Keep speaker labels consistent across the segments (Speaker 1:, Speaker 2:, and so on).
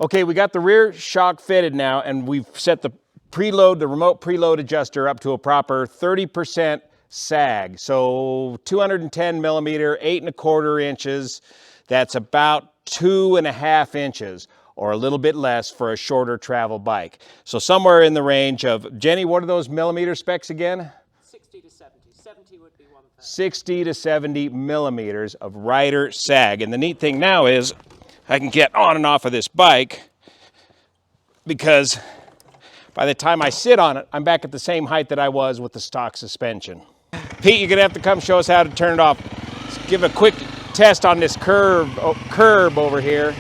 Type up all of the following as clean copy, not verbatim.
Speaker 1: Okay, we got the rear shock fitted now, and we've set the remote preload adjuster up to a proper 30% sag. So 210 millimeter, 8¼ inches. That's about 2½ inches, or a little bit less for a shorter travel bike. So somewhere in the range of, Jenny, what are those millimeter specs again?
Speaker 2: 60 to 70. 70 would be 1/3.
Speaker 1: 60 to 70 millimeters of rider sag. And the neat thing now is I can get on and off of this bike because by the time I sit on it, I'm back at the same height that I was with the stock suspension. Pete, you're gonna have to come show us how to turn it off. Let's give a quick test on this curb over here.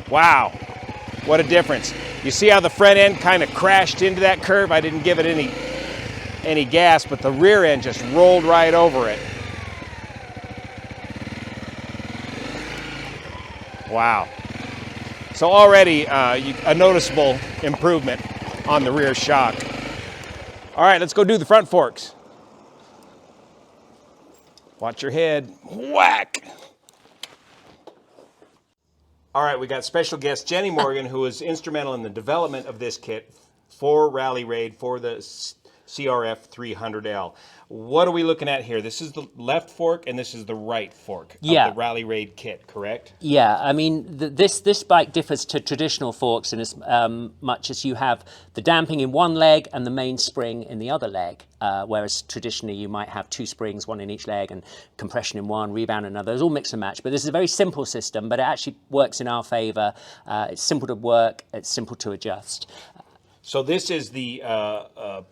Speaker 1: Wow, what a difference. You see how the front end kind of crashed into that curve? I didn't give it any gas, but the rear end just rolled right over it. Wow. So already a noticeable improvement on the rear shock. All right, let's go do the front forks. Watch your head. Whack! All right, we got special guest Jenny Morgan, who was instrumental in the development of this kit for Rally Raid for the CRF300L. What are we looking at here? This is the left fork and this is the right fork of the Rally Raid kit, correct?
Speaker 2: Yeah, I mean, this bike differs to traditional forks in as much as you have the damping in one leg and the mainspring in the other leg, whereas traditionally you might have two springs, one in each leg, and compression in one, rebound in another. It's all mix and match, but this is a very simple system, but it actually works in our favor. It's simple to work, it's simple to adjust.
Speaker 1: So this is the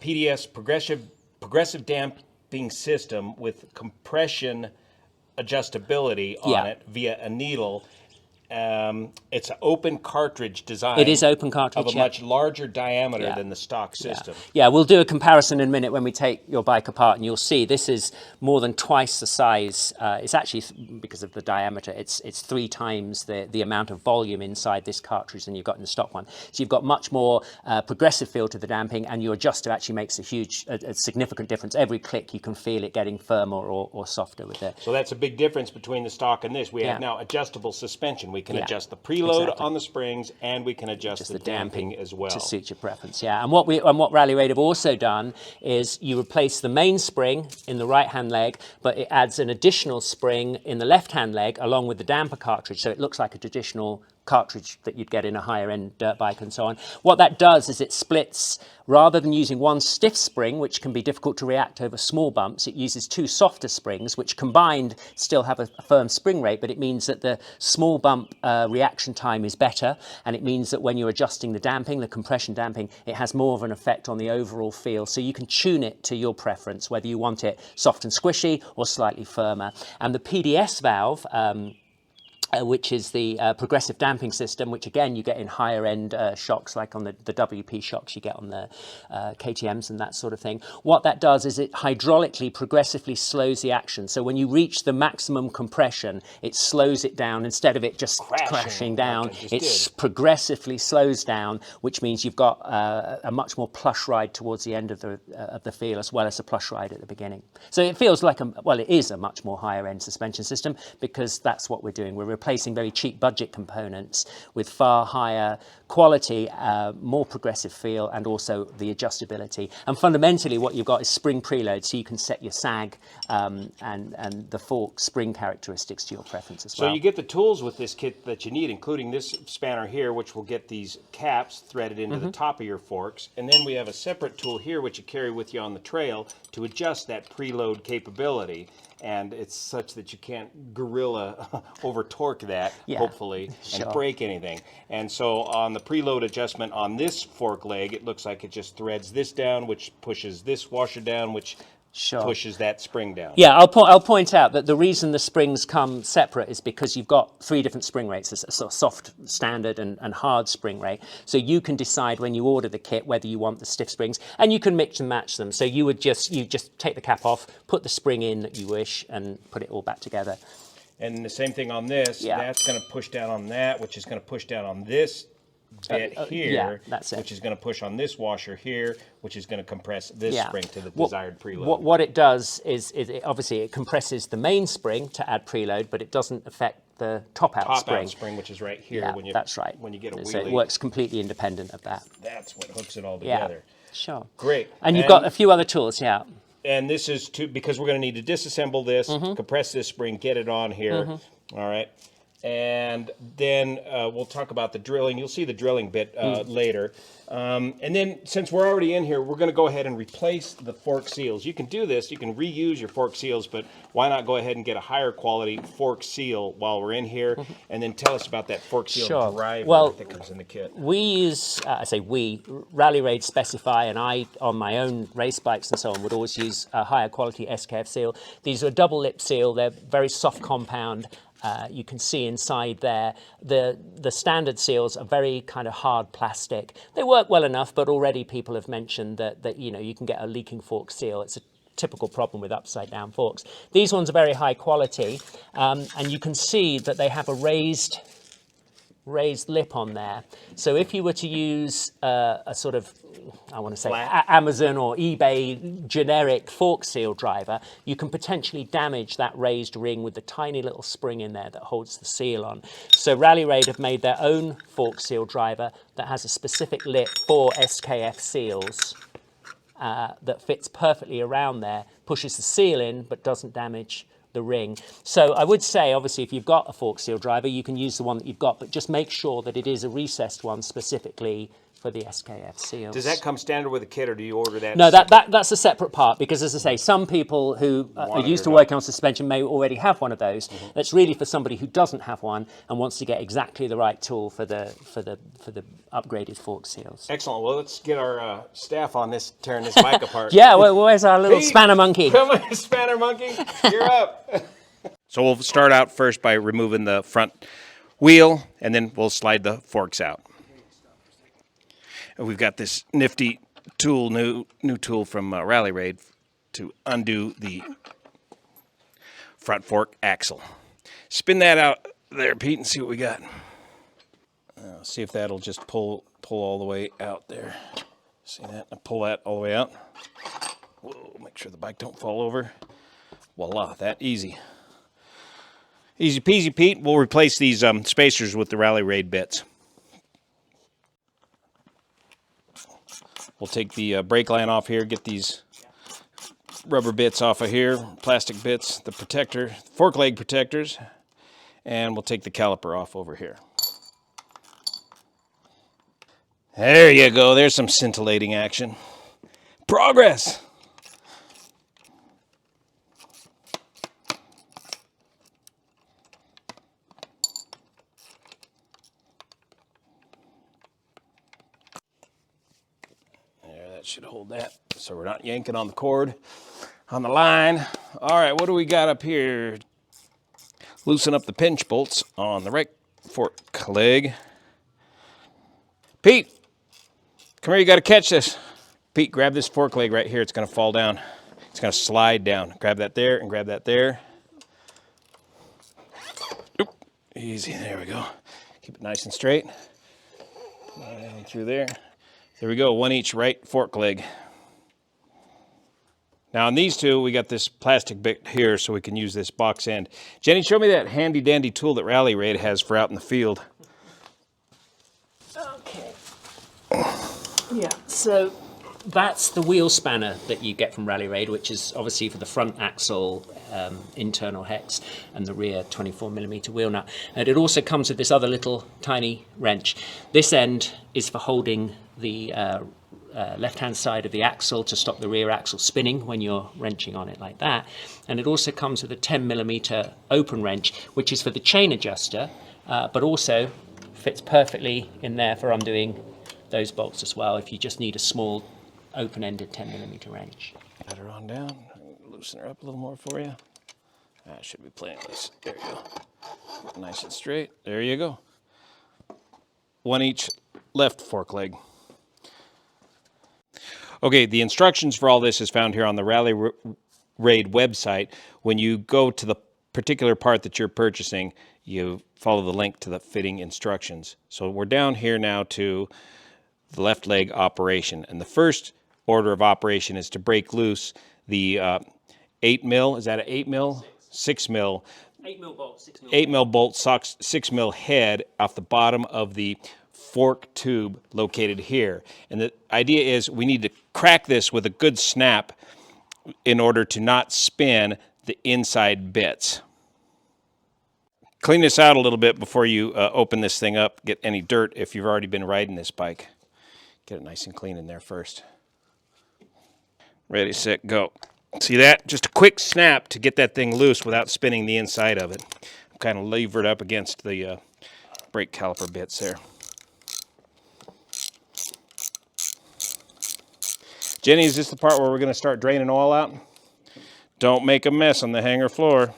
Speaker 1: PDS progressive damping system with compression adjustability on it via a needle. It's an open cartridge design.
Speaker 2: It is open cartridge,
Speaker 1: of a much larger diameter than the stock system.
Speaker 2: Yeah, we'll do a comparison in a minute when we take your bike apart, and you'll see this is more than twice the size. It's actually, because of the diameter, it's 3 times the amount of volume inside this cartridge than you've got in the stock one. So you've got much more progressive feel to the damping, and your adjuster actually makes a significant difference. Every click you can feel it getting firmer or softer with it.
Speaker 1: So that's a big difference between the stock and this. We have now adjustable suspension. We can adjust the preload on the springs, and we can adjust the damping as well
Speaker 2: to suit your preference. Yeah, and what Rally Raid have also done is you replace the mainspring in the right-hand leg, but it adds an additional spring in the left-hand leg along with the damper cartridge, so it looks like a traditional cartridge that you'd get in a higher end dirt bike and so on. What that does is it splits, rather than using one stiff spring, which can be difficult to react over small bumps, it uses 2 softer springs, which combined still have a firm spring rate, but it means that the small bump reaction time is better, and it means that when you're adjusting the damping, the compression damping, it has more of an effect on the overall feel. So you can tune it to your preference, whether you want it soft and squishy or slightly firmer. And the PDS valve, which is the progressive damping system, which again you get in higher end shocks, like on the WP shocks you get on the KTMs and that sort of thing. What that does is it hydraulically progressively slows the action. So when you reach the maximum compression, it slows it down. Instead of it just crashing down, it progressively slows down, which means you've got a much more plush ride towards the end of the feel, as well as a plush ride at the beginning. So it feels like it is a much more higher end suspension system, because that's what we're doing. We're replacing very cheap budget components with far higher quality, more progressive feel, and also the adjustability. And fundamentally what you've got is spring preload, so you can set your sag and the fork spring characteristics to your preference as well.
Speaker 1: So you get the tools with this kit that you need, including this spanner here, which will get these caps threaded into the top of your forks. And then we have a separate tool here which you carry with you on the trail to adjust that preload capability. And it's such that you can't gorilla over torque that, hopefully, and break anything. And so on the preload adjustment on this fork leg, it looks like it just threads this down, which pushes this washer down, which pushes that spring down.
Speaker 2: Yeah, I'll point out that the reason the springs come separate is because you've got 3 different spring rates, a sort of soft, standard, and hard spring rate. So you can decide when you order the kit whether you want the stiff springs, and you can mix and match them. So you just take the cap off, put the spring in that you wish, and put it all back together.
Speaker 1: And the same thing on this. That's going to push down on that, which is going to push down on this bit here,
Speaker 2: yeah, that's it.
Speaker 1: which is going to push on this washer here, which is going to compress this spring to the desired preload.
Speaker 2: What it does is obviously it compresses the main spring to add preload, but it doesn't affect the top out spring.
Speaker 1: Which is right here.
Speaker 2: Yeah,
Speaker 1: when you,
Speaker 2: that's right.
Speaker 1: When you get a wheelie,
Speaker 2: so it works completely independent of that.
Speaker 1: That's what hooks it all
Speaker 2: Yeah,
Speaker 1: together.
Speaker 2: sure.
Speaker 1: Great.
Speaker 2: And you've got a few other tools, yeah.
Speaker 1: And this is because we're going to need to disassemble this, compress this spring, get it on here. All right. And then we'll talk about the drilling. You'll see the drilling bit later. And then since we're already in here, we're going to go ahead and replace the fork seals. You can do this. You can reuse your fork seals, but why not go ahead and get a higher quality fork seal while we're in here? And then tell us about that fork seal driver that comes in the kit.
Speaker 2: We use, Rally Raid specify, and I, on my own race bikes and so on, would always use a higher quality SKF seal. These are a double lip seal. They're very soft compound. You can see inside there. The standard seals are very kind of hard plastic. They work well enough, but already people have mentioned that you can get a leaking fork seal. It's a typical problem with upside down forks. These ones are very high quality, and you can see that they have a raised lip on there. So if you were to use a sort of, I want to say, Amazon or eBay generic fork seal driver, you can potentially damage that raised ring with the tiny little spring in there that holds the seal on. So Rally Raid have made their own fork seal driver that has a specific lip for SKF seals that fits perfectly around there, pushes the seal in but doesn't damage the ring. So I would say, obviously, if you've got a fork seal driver, you can use the one that you've got, but just make sure that it is a recessed one specifically for the SKF seals.
Speaker 1: Does that come standard with a kit, or do you order that?
Speaker 2: No, that's a separate part, because, as I say, some people who are used to working on suspension may already have one of those. That's really for somebody who doesn't have one and wants to get exactly the right tool for the upgraded fork seals.
Speaker 1: Excellent. Well, let's get our staff on this, tearing this bike apart.
Speaker 2: Yeah, well, where's our little spanner monkey?
Speaker 1: Come on, spanner monkey, you're up. So we'll start out first by removing the front wheel, and then we'll slide the forks out. And we've got this nifty tool, new tool from Rally Raid to undo the front fork axle. Spin that out there, Pete, and see what we got. See if that'll just pull all the way out there. See that? I pull that all the way out. Whoa, make sure the bike don't fall over. Voila, that easy. Easy peasy, Pete. We'll replace these spacers with the Rally Raid bits. We'll take the brake line off here, get these rubber bits off of here, plastic bits, the protector, fork leg protectors, and we'll take the caliper off over here. There you go. There's some scintillating action. Progress! Should hold that so we're not yanking on the cord on the line. All right, what do we got up here? Loosen up the pinch bolts on the right fork leg. Pete, come here, you got to catch this. Pete, grab this fork leg right here. It's going to fall down. It's going to slide down. Grab that there and grab that there. Oop, easy, there we go. Keep it nice and straight. Right through there. There we go, one each right fork leg. Now on these two, we got this plastic bit here so we can use this box end. Jenny, show me that handy dandy tool that Rally Raid has for out in the field.
Speaker 2: Okay. Yeah, so that's the wheel spanner that you get from Rally Raid, which is obviously for the front axle internal hex and the rear 24mm wheel nut. And it also comes with this other little tiny wrench. This end is for holding the left-hand side of the axle to stop the rear axle spinning when you're wrenching on it like that. And it also comes with a 10mm open wrench, which is for the chain adjuster, but also fits perfectly in there for undoing those bolts as well if you just need a small open-ended 10mm wrench.
Speaker 1: Pat her on down, loosen her up a little more for you. That should be playing loose. There you go. Nice and straight. There you go. One each left fork leg. Okay, the instructions for all this is found here on the Rally Raid website. When you go to the particular part that you're purchasing, you follow the link to the fitting instructions. So we're down here now to the left leg operation. And the first order of operation is to break loose the 8 mil, is that an 8 mil? 6 mil.
Speaker 2: 8 mil bolt, 6 mil.
Speaker 1: 8 mil bolt, 6 mil head off the bottom of the fork tube located here. And the idea is we need to crack this with a good snap in order to not spin the inside bits. Clean this out a little bit before you open this thing up. Get any dirt if you've already been riding this bike. Get it nice and clean in there first. Ready, set, go. See that? Just a quick snap to get that thing loose without spinning the inside of it. I'm kind of levered up against the brake caliper bits there. Jenny, is this the part where we're going to start draining oil out? Don't make a mess on the hangar floor.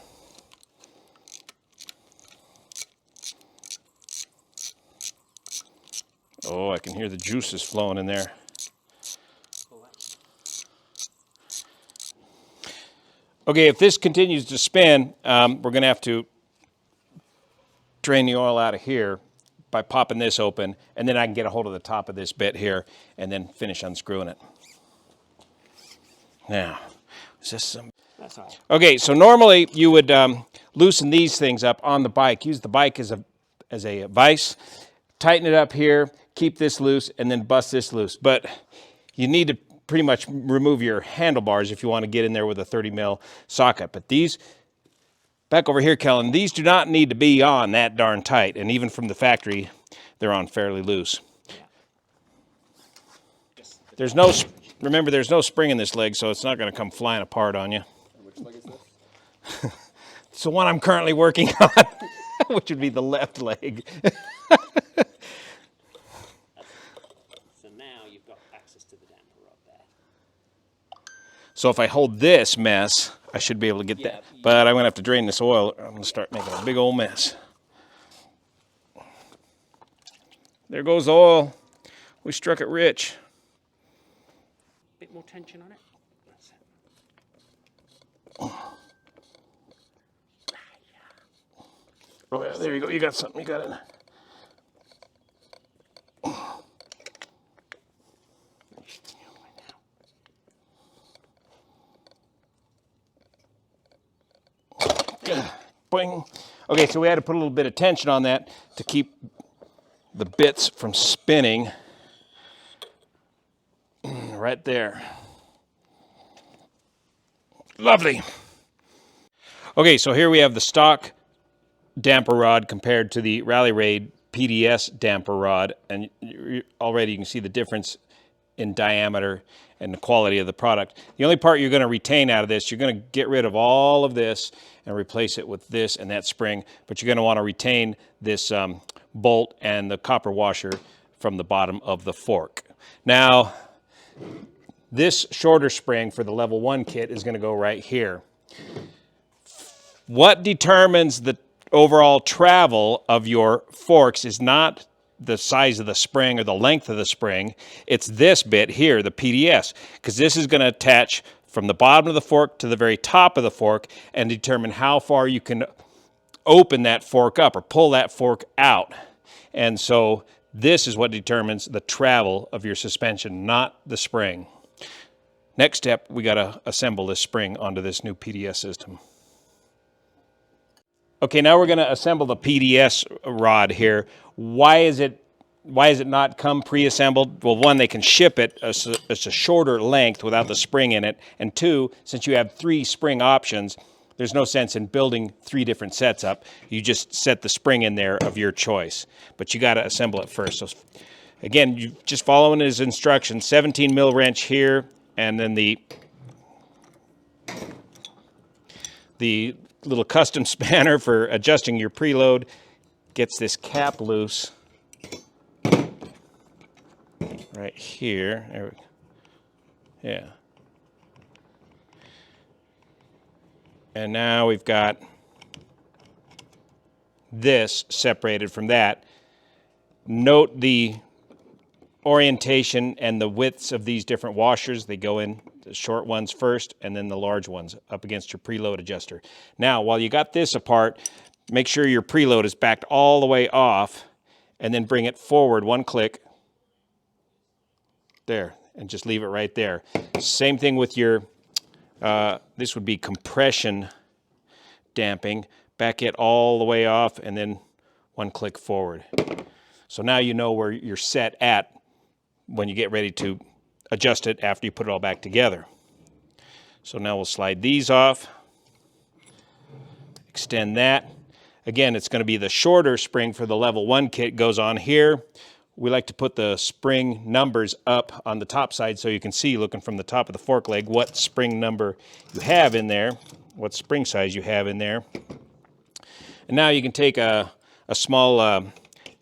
Speaker 1: Oh, I can hear the juices flowing in there. Okay, if this continues to spin, we're going to have to drain the oil out of here by popping this open, and then I can get a hold of the top of this bit here and then finish unscrewing it. Now, is this some...
Speaker 2: That's all right.
Speaker 1: Okay, so normally you would loosen these things up on the bike. Use the bike as a vise, tighten it up here, keep this loose, and then bust this loose. But you need to pretty much remove your handlebars if you want to get in there with a 30 mil socket. But these, back over here, Kellen, these do not need to be on that darn tight. And even from the factory, they're on fairly loose. There's no, remember, there's no spring in this leg, so it's not going to come flying apart on you.
Speaker 3: Which leg is this?
Speaker 1: It's the one I'm currently working on, which would be the left leg.
Speaker 2: So now you've got access to the damper rod there.
Speaker 1: So if I hold this mess, I should be able to get that. But I'm going to have to drain this oil. I'm going to start making a big old mess. There goes the oil. We struck it rich.
Speaker 2: Bit more tension on it.
Speaker 1: Oh yeah, there you go. You got something. You got it. Boing. Okay, so we had to put a little bit of tension on that to keep the bits from spinning. Right there. Lovely. Okay, so here we have the stock damper rod compared to the Rally Raid PDS damper rod, and already you can see the difference in diameter and the quality of the product. The only part you're going to retain out of this, you're going to get rid of all of this and replace it with this and that spring, but you're going to want to retain this bolt and the copper washer from the bottom of the fork. Now, this shorter spring for the level 1 kit is going to go right here. What determines the overall travel of your forks is not the size of the spring or the length of the spring. It's this bit here, the PDS, because this is going to attach from the bottom of the fork to the very top of the fork and determine how far you can open that fork up or pull that fork out. And so this is what determines the travel of your suspension, not the spring. Next step, we got to assemble this spring onto this new PDS system. Okay, now we're going to assemble the PDS rod here. Why is it not come pre-assembled? Well, one, they can ship it. It's a shorter length without the spring in it. And two, since you have 3 spring options, there's no sense in building 3 different sets up. You just set the spring in there of your choice. But you got to assemble it first. So again, you just following his instructions. 17 mil wrench here, and then the little custom spanner for adjusting your preload gets this cap loose right here. There we go. Yeah. And now we've got this separated from that. Note the orientation and the widths of these different washers. They go in the short ones first and then the large ones up against your preload adjuster. Now, while you got this apart, make sure your preload is backed all the way off, and then bring it forward one click. There, and just leave it right there. Same thing with your, this would be compression damping. Back it all the way off, and then one click forward. So now you know where you're set at when you get ready to adjust it after you put it all back together. So now we'll slide these off, extend that. Again, it's going to be the shorter spring for the level 1 kit goes on here. We like to put the spring numbers up on the top side so you can see, looking from the top of the fork leg, what spring number you have in there, what spring size you have in there. And now you can take a small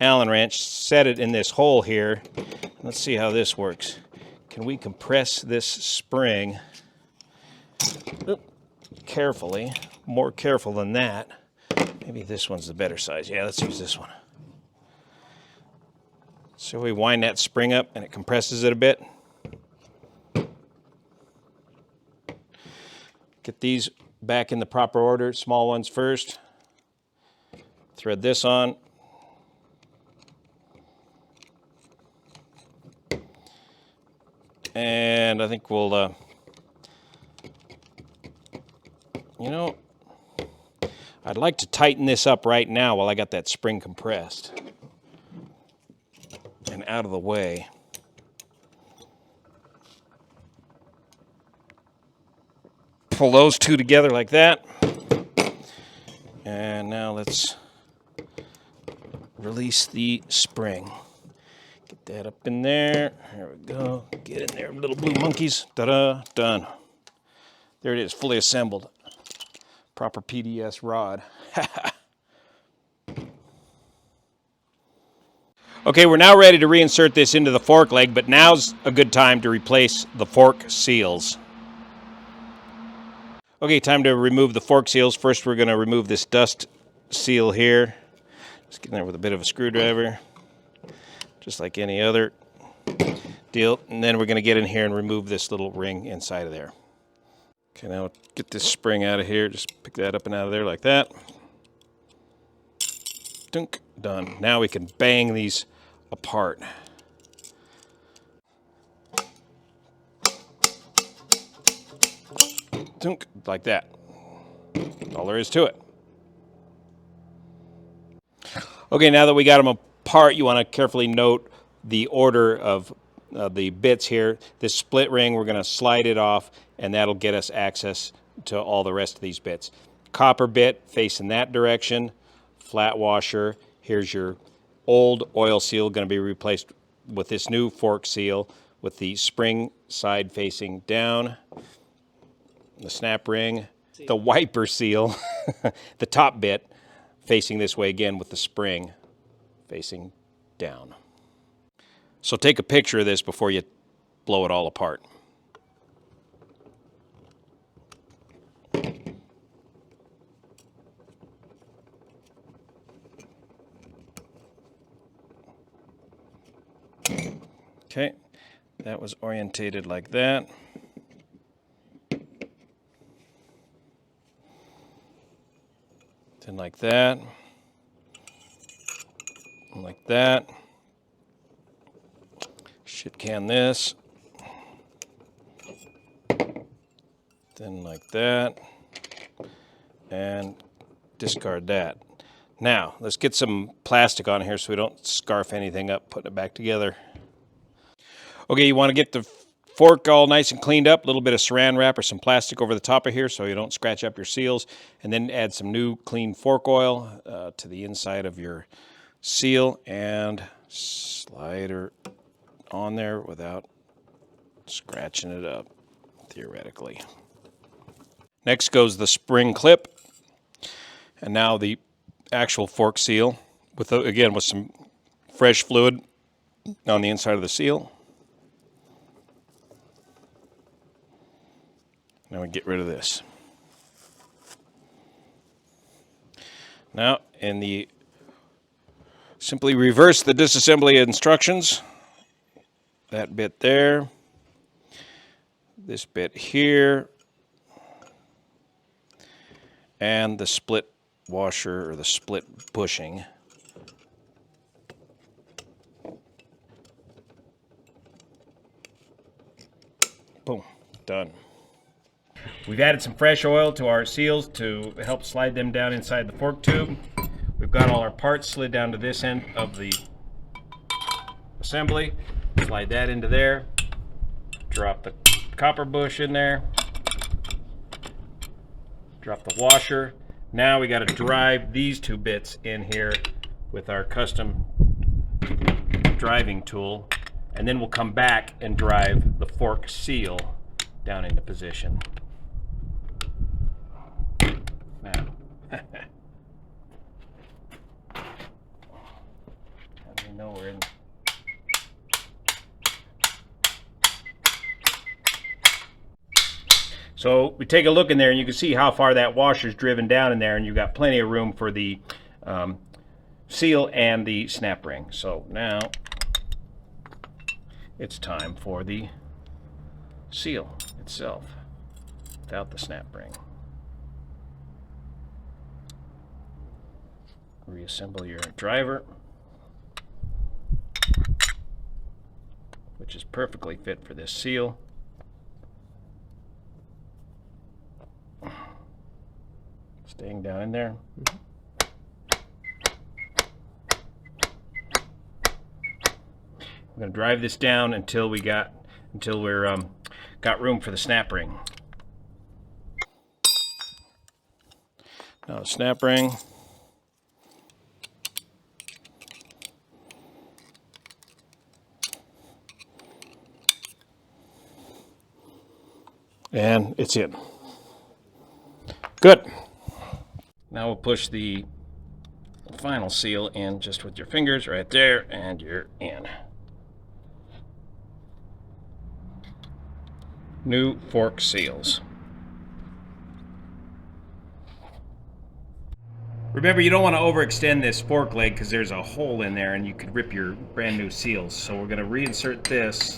Speaker 1: Allen wrench, set it in this hole here. Let's see how this works. Can we compress this spring carefully? More careful than that. Maybe this one's the better size. Yeah, let's use this one. So we wind that spring up and it compresses it a bit. Get these back in the proper order, small ones first. Thread this on. And I think we'll, you know, I'd like to tighten this up right now while I got that spring compressed and out of the way. Pull those two together like that. And now let's release the spring. Get that up in there. There we go. Get in there, little blue monkeys. Ta-da, done. There it is, fully assembled. Proper Pds Rod. Okay, we're now ready to reinsert this into the fork leg, but now's a good time to replace the fork seals. Okay, time to remove the fork seals. First, we're going to remove this dust seal here. Just get in there with a bit of a screwdriver, just like any other deal. And then we're going to get in here and remove this little ring inside of there. Okay, now get this spring out of here. Just pick that up and out of there like that. Dunk, done. Now we can bang these apart. Dunk, like that. That's all there is to it. Okay, now that we got them apart, you want to carefully note the order of the bits here. This split ring, we're going to slide it off, and that'll get us access to all the rest of these bits. Copper bit facing that direction, flat washer. Here's your old oil seal, going to be replaced with this new fork seal with the spring side facing down. The snap ring, the wiper seal, the top bit facing this way again with the spring facing down. So take a picture of this before you blow it all apart. Okay, that was orientated like that. Then like that. And like that. Shit can this. Then like that. And discard that. Now, let's get some plastic on here so we don't scarf anything up putting it back together. Okay, you want to get the fork all nice and cleaned up, a little bit of saran wrap or some plastic over the top of here so you don't scratch up your seals, and then add some new clean fork oil to the inside of your seal and slide her on there without scratching it up, theoretically. Next goes the spring clip, and now the actual fork seal, with again with some fresh fluid on the inside of the seal. Now we get rid of this. Now, simply reverse the disassembly instructions. That bit there, this bit here, and the split washer or the split bushing. Boom, done. We've added some fresh oil to our seals to help slide them down inside the fork tube. We've got all our parts slid down to this end of the assembly. Slide that into there. Drop the copper bush in there. Drop the washer. Now we got to drive these two bits in here with our custom driving tool, and then we'll come back and drive the fork seal down into position. Now, how do we know we're in? So we take a look in there and you can see how far that washer's driven down in there, and you've got plenty of room for the seal and the snap ring. So now it's time for the seal itself without the snap ring. Reassemble your driver, which is perfectly fit for this seal. Staying down in there. I'm going to drive this down until we're got room for the snap ring. Now the snap ring. And it's in. Good. Now we'll push the final seal in just with your fingers right there, and you're in. New fork seals. Remember, you don't want to overextend this fork leg because there's a hole in there and you could rip your brand new seals. So we're going to reinsert this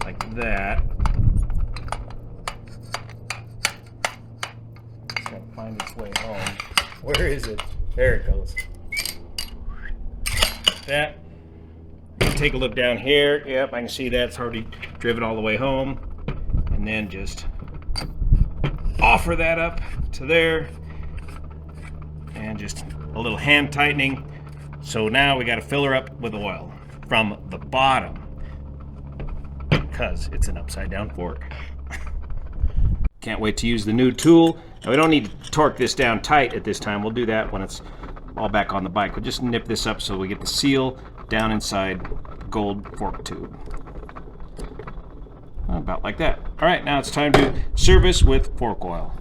Speaker 1: like that. Find its way home. Where is it? There it goes. That. Take a look down here. Yep, I can see that's already driven all the way home. And then just offer that up to there. And just a little hand tightening. So now we got to fill her up with oil from the bottom, because it's an upside down fork. Can't wait to use the new tool. Now we don't need to torque this down tight at this time. We'll do that when it's all back on the bike. We'll just nip this up so we get the seal down inside the gold fork tube. About like that. All right, now it's time to service with fork oil.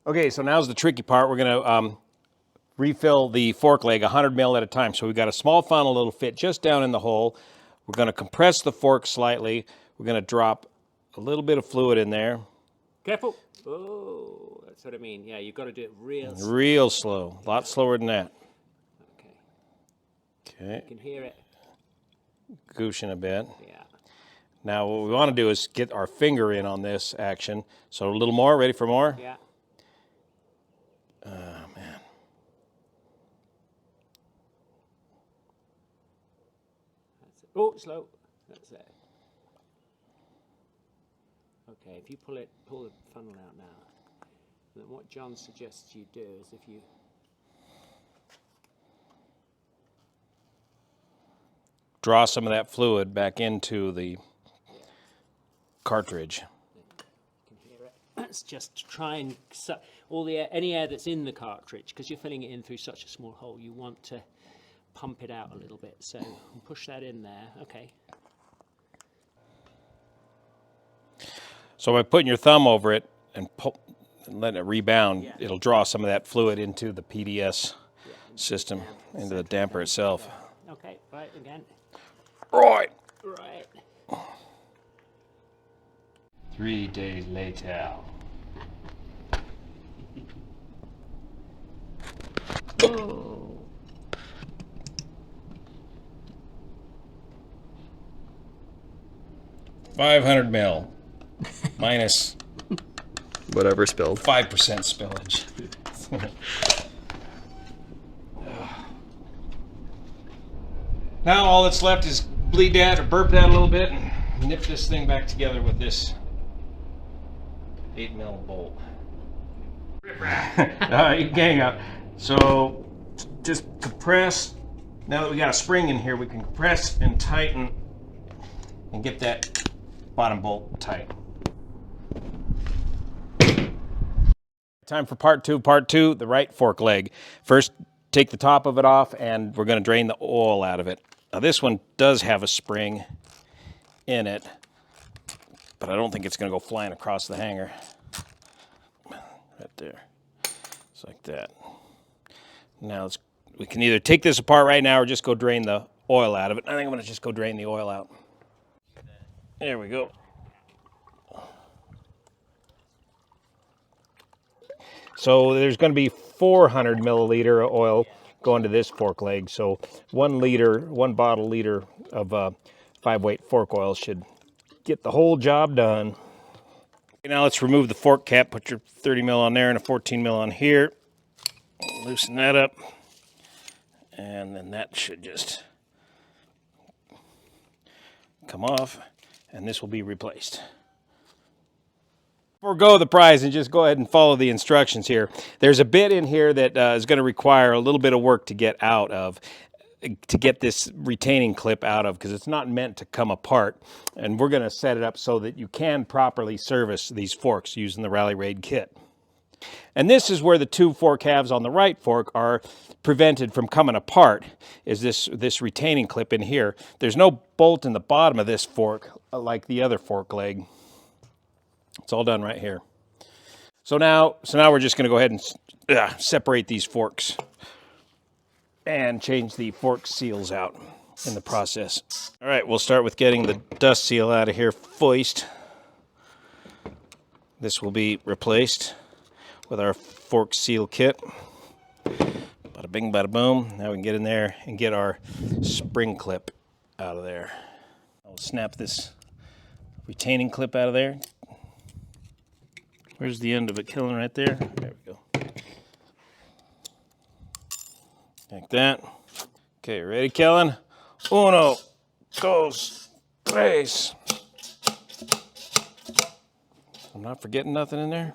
Speaker 1: Okay, so now's the tricky part. We're gonna refill the fork leg 100 ml at a time. So we've got a small funnel that'll fit just down in the hole. We're gonna compress the fork slightly. We're gonna drop a little bit of fluid in there.
Speaker 2: Careful. Oh, that's what I mean. Yeah, you've got to do it real slow.
Speaker 1: Real slow. A lot slower than that.
Speaker 2: Okay.
Speaker 1: Okay.
Speaker 2: You can hear it.
Speaker 1: Gooshing a bit.
Speaker 2: Yeah.
Speaker 1: Now what we want to do is get our finger in on this action. So a little more. Ready for more?
Speaker 2: Yeah.
Speaker 1: Oh, man.
Speaker 2: That's it. Oh, slow. That's it. Okay, if you pull the funnel out now, then what John suggests you do is if you
Speaker 1: draw some of that fluid back into the cartridge.
Speaker 2: can hear it, it's just to try and suck all the air, any air that's in the cartridge, because you're filling it in through such a small hole, you want to pump it out a little bit. So push that in there. Okay.
Speaker 1: So by putting your thumb over it and letting it rebound, it'll draw some of that fluid into the PDS system, into the damper itself.
Speaker 2: Okay, right again.
Speaker 1: Right.
Speaker 2: Right.
Speaker 1: 3 days later.
Speaker 2: Oh.
Speaker 1: $500 ml minus
Speaker 3: Whatever spilled.
Speaker 1: 5% spillage. Now all that's left is bleed that or burp that a little bit and nip this thing back together with this 8mm bolt. Alright, gang up. So just compress. Now that we got a spring in here, we can compress and tighten and get that bottom bolt tight. Time for part two. Part two, the right fork leg. First, take the top of it off and we're going to drain the oil out of it. Now this one does have a spring in it, but I don't think it's going to go flying across the hanger. Right there. Just like that. Now we can either take this apart right now or just go drain the oil out of it. I think I'm going to just go drain the oil out. There we go. So there's going to be 400 milliliter of oil going to this fork leg. So 1 bottle liter of 5-weight fork oil should get the whole job done. Okay, now let's remove the fork cap. Put your 30 mil on there and a 14 mil on here. Loosen that up. And then that should just come off. And this will be replaced. Forgo the prize and just go ahead and follow the instructions here. There's a bit in here that is going to require a little bit of work to get out of, to get this retaining clip out of, because it's not meant to come apart. And we're going to set it up so that you can properly service these forks using the Rally Raid kit. And this is where the 2 fork halves on the right fork are prevented from coming apart, is this retaining clip in here. There's no bolt in the bottom of this fork like the other fork leg. It's all done right here. So now we're just going to go ahead and separate these forks and change the fork seals out in the process. All right, we'll start with getting the dust seal out of here first. This will be replaced with our fork seal kit. Bada bing, bada boom. Now we can get in there and get our spring clip out of there. I'll snap this retaining clip out of there. Where's the end of it killing right there? There we go. Like that. Okay, ready, Kellen? Uno, dos, tres. I'm not forgetting nothing in there.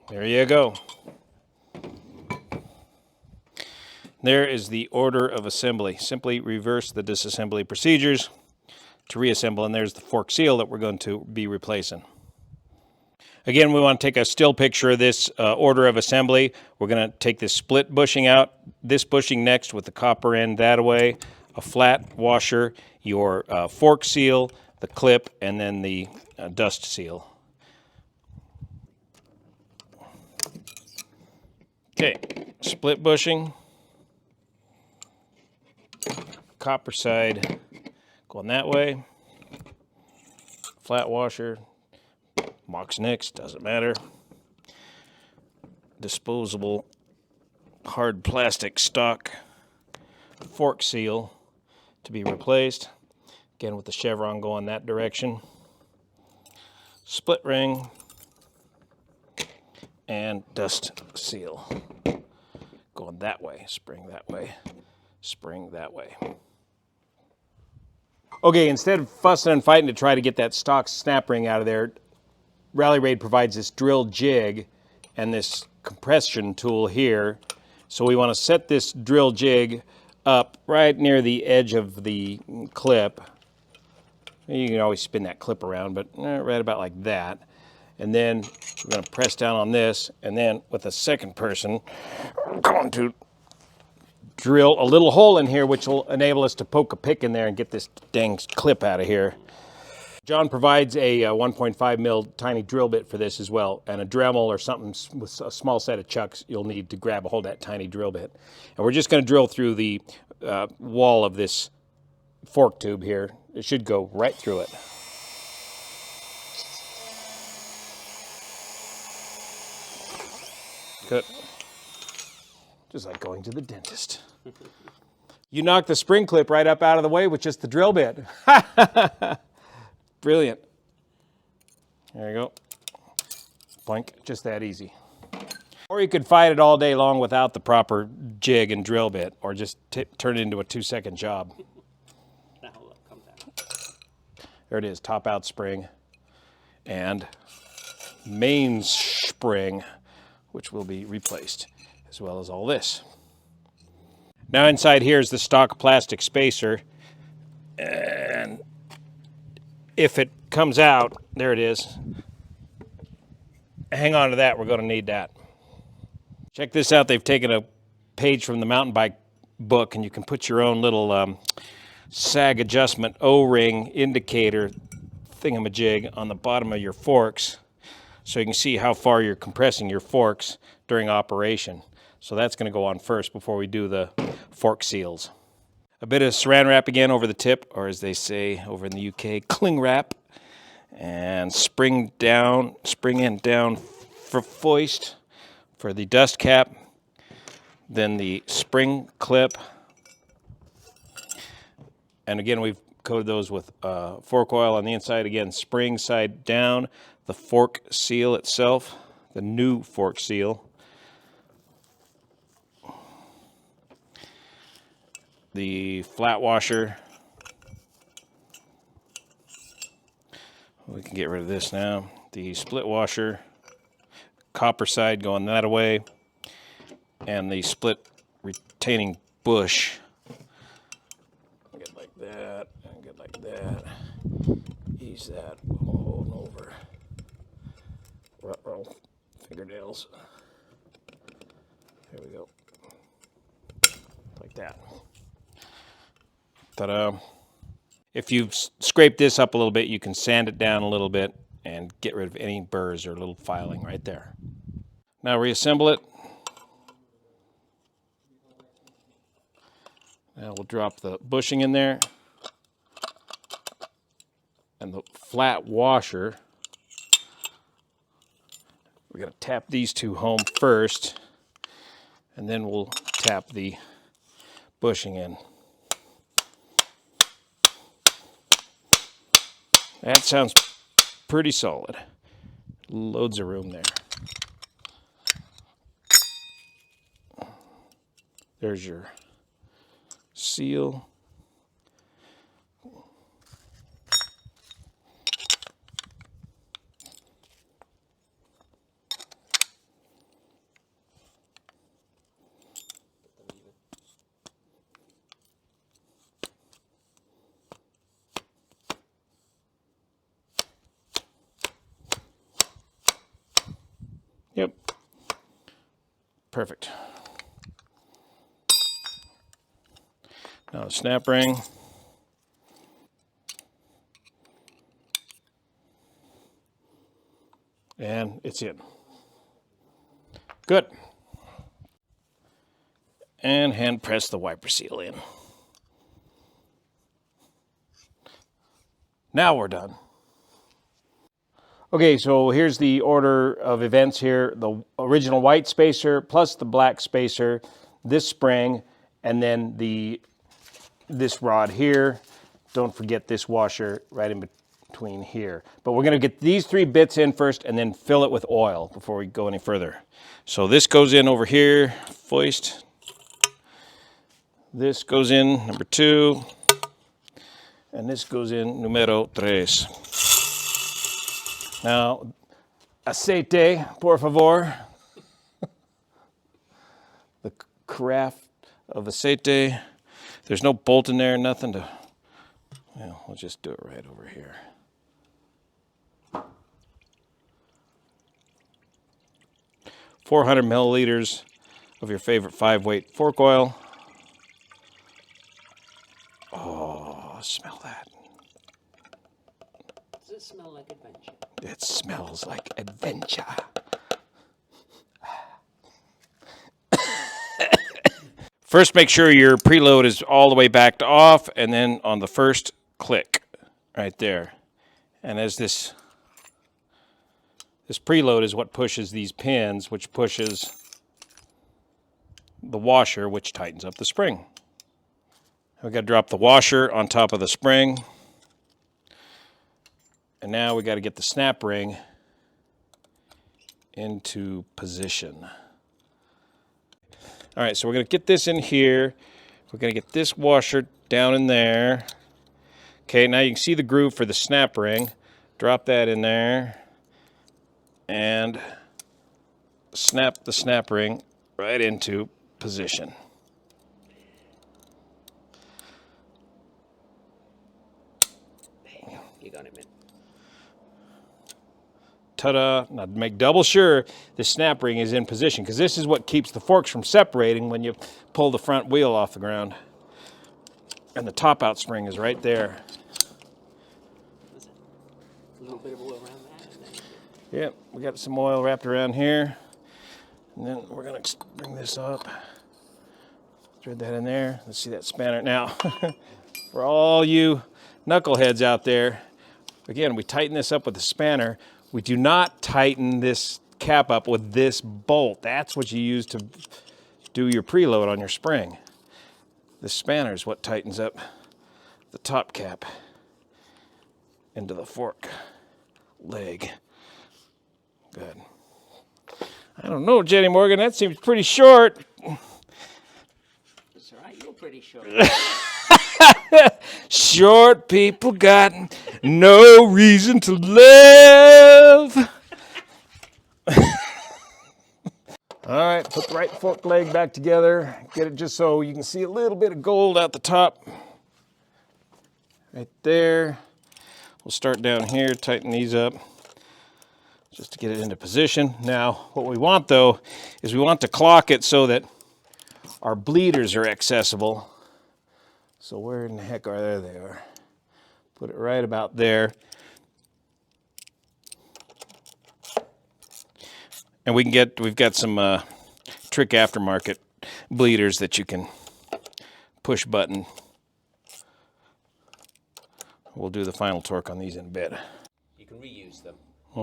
Speaker 1: There you go. There is the order of assembly. Simply reverse the disassembly procedures to reassemble, and there's the fork seal that we're going to be replacing. Again, we want to take a still picture of this order of assembly. We're going to take this split bushing out, this bushing next with the copper end that away, a flat washer, your fork seal, the clip, and then the dust seal. Okay, split bushing, copper side going that way, flat washer, Mox Nix, doesn't matter, disposable hard plastic stock fork seal to be replaced, again with the chevron going that direction, split ring, and dust seal going that way, spring that way, spring that way. Okay, instead of fussing and fighting to try to get that stock snap ring out of there, Rally Raid provides this drill jig and this compression tool here. So we want to set this drill jig up right near the edge of the clip. You can always spin that clip around, but right about like that. And then we're going to press down on this, and then with a second person, we're going to drill a little hole in here, which will enable us to poke a pick in there and get this dang clip out of here. John provides a 1.5 mil tiny drill bit for this as well, and a Dremel or something with a small set of chucks you'll need to grab a hold of that tiny drill bit. And we're just going to drill through the wall of this fork tube here. It should go right through it. Good. Just like going to the dentist. You knocked the spring clip right up out of the way with just the drill bit. Brilliant. There you go. Boink, just that easy. Or you could fight it all day long without the proper jig and drill bit, or just turn it into a 2-second job.
Speaker 2: Now look, come down.
Speaker 1: There it is, top out spring and main spring, which will be replaced, as well as all this. Now inside here is the stock plastic spacer, and if it comes out, there it is. Hang on to that, we're going to need that. Check this out, they've taken a page from the mountain bike book, and you can put your own little sag adjustment O-ring indicator thingamajig on the bottom of your forks, so you can see how far you're compressing your forks during operation. So that's going to go on first before we do the fork seals. A bit of saran wrap again over the tip, or as they say over in the UK, cling wrap. And spring end down for foist for the dust cap. Then the spring clip. And again, we've coated those with fork oil on the inside. Again, spring side down. The fork seal itself, the new fork seal. The flat washer. We can get rid of this now. The split washer, copper side going that way, and the split retaining bush. Get like that, and get like that. Ease that all over. Ruh-roh, fingernails. There we go. Like that. Ta-da. If you scrape this up a little bit, you can sand it down a little bit and get rid of any burrs or little filing right there. Now reassemble it. Now we'll drop the bushing in there and the flat washer. We're going to tap these two home first, and then we'll tap the bushing in. That sounds pretty solid. Loads of room there. There's your seal. Yep. Perfect. Now the snap ring. And it's in. Good. And hand press the wiper seal in. Now we're done. Okay, so here's the order of events here. The original white spacer plus the black spacer, this spring, and then this rod here. Don't forget this washer right in between here. But we're going to get these three bits in first and then fill it with oil before we go any further. So this goes in over here, foist. This goes in, number 2. And this goes in, numero 3. Now, aceite, por favor. The carafe of aceite. There's no bolt in there, nothing to, well, we'll just do it right over here. .400 milliliters of your favorite 5-weight fork oil. Oh, smell that.
Speaker 2: Does it smell like adventure?
Speaker 1: It smells like adventure. First, make sure your preload is all the way backed off, and then on the first click, right there. And as this preload is what pushes these pins, which pushes the washer, which tightens up the spring. We've got to drop the washer on top of the spring. And now we got to get the snap ring into position. All right, so we're going to get this in here. We're going to get this washer down in there. Okay, now you can see the groove for the snap ring. Drop that in there and snap the snap ring right into position.
Speaker 2: You got it, man.
Speaker 1: Ta-da! Now to make double sure the snap ring is in position, because this is what keeps the forks from separating when you pull the front wheel off the ground. And the top out spring is right there.
Speaker 2: A little bit of oil around that.
Speaker 1: Yep, we got some oil wrapped around here. And then we're going to bring this up. Thread that in there. Let's see that spanner. Now, for all you knuckleheads out there, again, we tighten this up with the spanner. We do not tighten this cap up with this bolt. That's what you use to do your preload on your spring. The spanner is what tightens up the top cap into the fork leg. Good. I don't know, Jenny Morgan, that seems pretty short.
Speaker 2: That's all right, you're pretty short.
Speaker 1: Short people got no reason to live. All right, put the right fork leg back together. Get it just so you can see a little bit of gold out the top. Right there. We'll start down here, tighten these up just to get it into position. Now, what we want though is we want to clock it so that our bleeders are accessible. So where in the heck are they? There they are. Put it right about there. And we've got some Trick aftermarket bleeders that you can push button. We'll do the final torque on these in a bit.
Speaker 2: You can reuse them.
Speaker 1: A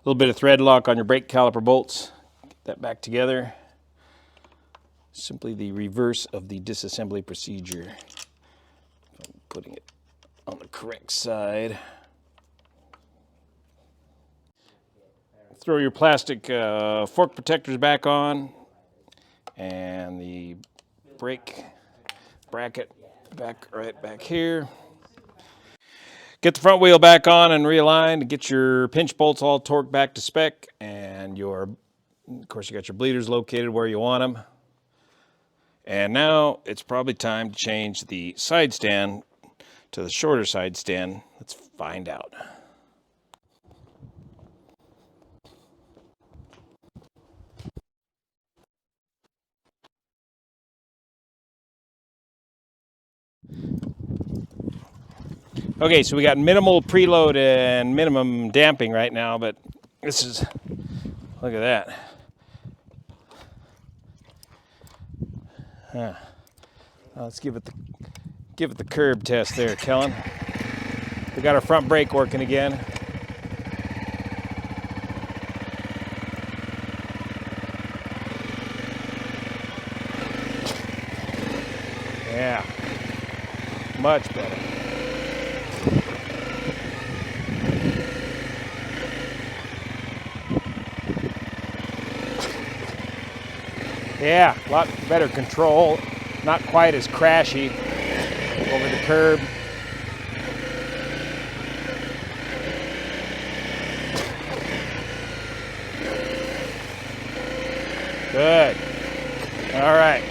Speaker 1: little bit of thread lock on your brake caliper bolts. Get that back together. Simply the reverse of the disassembly procedure. I'm putting it on the correct side. Throw your plastic fork protectors back on, and the brake bracket right back here. Get the front wheel back on and realigned. Get your pinch bolts all torqued back to spec, and of course you got your bleeders located where you want them. And now it's probably time to change the side stand to the shorter side stand. Let's find out. Okay, so we got minimal preload and minimum damping right now, but this is, look at that. Let's give it the curb test there, Kellen. We got our front brake working again. Yeah, much better. Yeah, a lot better control, not quite as crashy over the curb. Good. All right.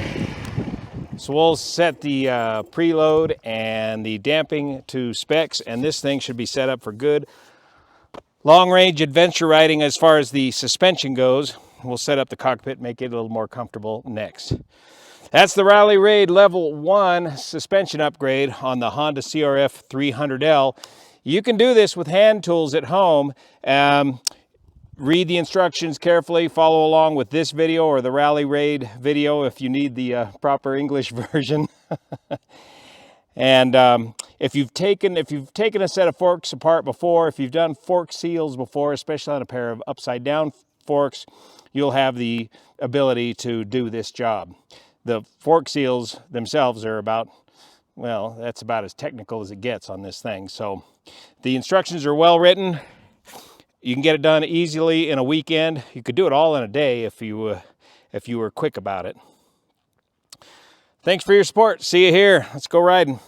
Speaker 1: So we'll set the preload and the damping to specs, and this thing should be set up for good long-range adventure riding as far as the suspension goes. We'll set up the cockpit, make it a little more comfortable next. That's the Rally Raid Level 1 suspension upgrade on the Honda CRF300L. You can do this with hand tools at home. Read the instructions carefully, follow along with this video or the Rally Raid video if you need the proper English version. And if you've taken a set of forks apart before, if you've done fork seals before, especially on a pair of upside down forks, you'll have the ability to do this job. The fork seals themselves are about, well, that's about as technical as it gets on this thing. So the instructions are well written. You can get it done easily in a weekend. You could do it all in a day if you if you were quick about it. Thanks for your support. See you here. Let's go riding.